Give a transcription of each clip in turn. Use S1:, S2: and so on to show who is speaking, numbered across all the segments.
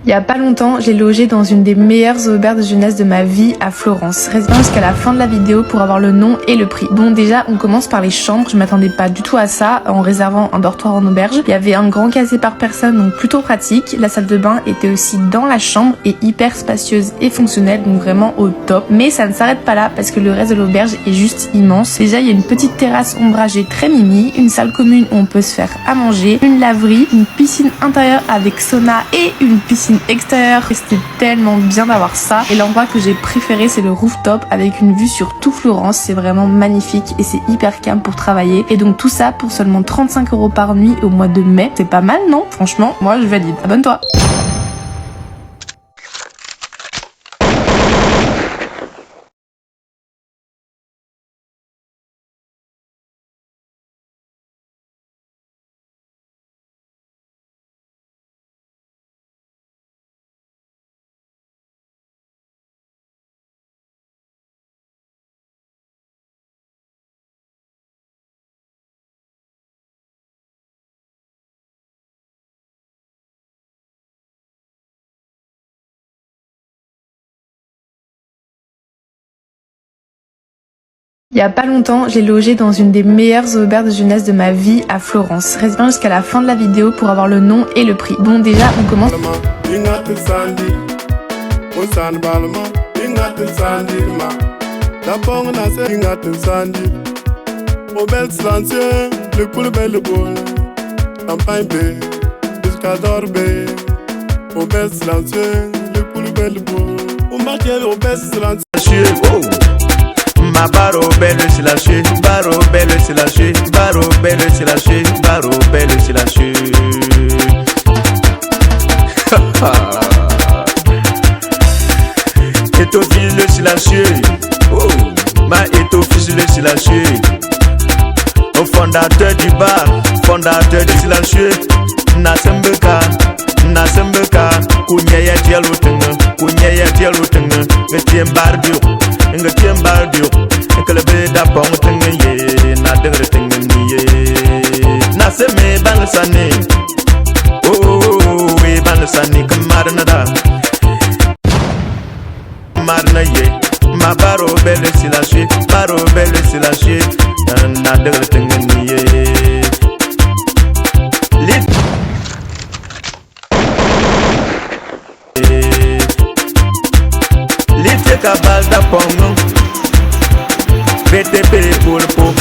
S1: Il y a pas longtemps, j'ai logé dans une des meilleures auberges de jeunesse de ma vie à Florence. Reste bien jusqu'à la fin de la vidéo pour avoir le nom et le prix. Bon, déjà, on commence par les chambres. Je m'attendais pas du tout à ça en réservant un dortoir en auberge. Il y avait un grand casier par personne, donc plutôt pratique. La salle de bain était aussi dans la chambre et hyper spacieuse et fonctionnelle, donc vraiment au top. Mais ça ne s'arrête pas là parce que le reste de l'auberge est juste immense. Déjà, il y a une petite terrasse ombragée très mimi, une salle commune où on peut se faire à manger, une laverie, une piscine intérieure avec sauna et une piscine extérieure. C'était tellement bien d'avoir ça. Et l'endroit que j'ai préféré, c'est le rooftop avec une vue sur tout Florence. C'est vraiment magnifique et c'est hyper calme pour travailler. Et donc tout ça pour seulement 35 € par nuit au mois de mai. C'est pas mal, non? Franchement, moi je valide. Abonne-toi. Il y a pas longtemps, j'ai logé dans une des meilleures auberges de jeunesse de ma vie à Florence. Reste bien jusqu'à la fin de la vidéo pour avoir le nom et le prix. Bon, déjà, on commence.
S2: Ma baro belle c'est lâché, baro belle c'est lâché, baro belle c'est lâché, baro belle c'est lâché. Étophile le silencieux, oh, ma étophile le silencieux. Au fondateur du bar, fondateur du silencieux, Nasembeka, Nasembeka, Kounyaya dialotenga, Kounyaya dialotenga, Ngetien bardio, Ngetien bardio, Nkelebe da pontenga ye, Nadengre tenga niye, Naseme bansane, oh, we bansane kamarnada, Marna ye, ma baro belle silencieux, baro belle silencieux, Nadengre tenga niye. Cabal da pongo BTP pour le pot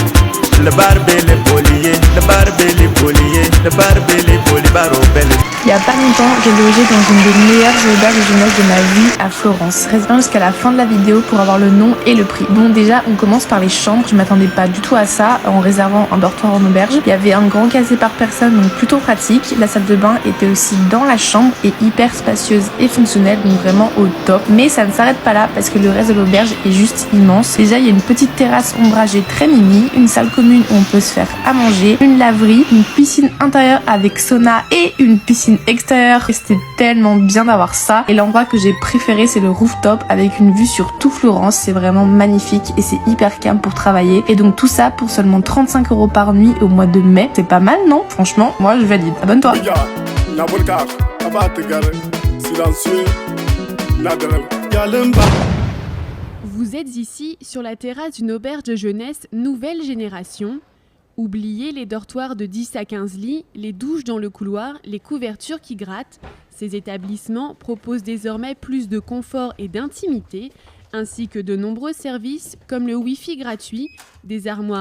S2: le barbe les polier le barbe les polier le barbe les poli baro belle.
S1: Il y a pas longtemps, j'ai logé dans une des meilleures auberges de jeunesse de ma vie à Florence. Reste bien jusqu'à la fin de la vidéo pour avoir le nom et le prix. Bon, déjà, on commence par les chambres. Je m'attendais pas du tout à ça en réservant un dortoir en auberge. Il y avait un grand casier par personne, donc plutôt pratique. La salle de bain était aussi dans la chambre et hyper spacieuse et fonctionnelle, donc vraiment au top. Mais ça ne s'arrête pas là parce que le reste de l'auberge est juste immense. Déjà, il y a une petite terrasse ombragée très mimi, une salle commune où on peut se faire à manger, une laverie, une piscine intérieure avec sauna et une piscine extérieure. C'était tellement bien d'avoir ça. Et l'endroit que j'ai préféré, c'est le rooftop avec une vue sur tout Florence. C'est vraiment magnifique et c'est hyper calme pour travailler. Et donc tout ça pour seulement 35 € par nuit au mois de mai. C'est pas mal, non? Franchement, moi je valide. Abonne-toi.
S3: Vous êtes ici sur la terrasse d'une auberge de jeunesse nouvelle génération. Oubliez les dortoirs de 10 à 15 lits, les douches dans le couloir, les couvertures qui grattent. Ces établissements proposent désormais plus de confort et d'intimité, ainsi que de nombreux services comme le Wi-Fi gratuit, des armoires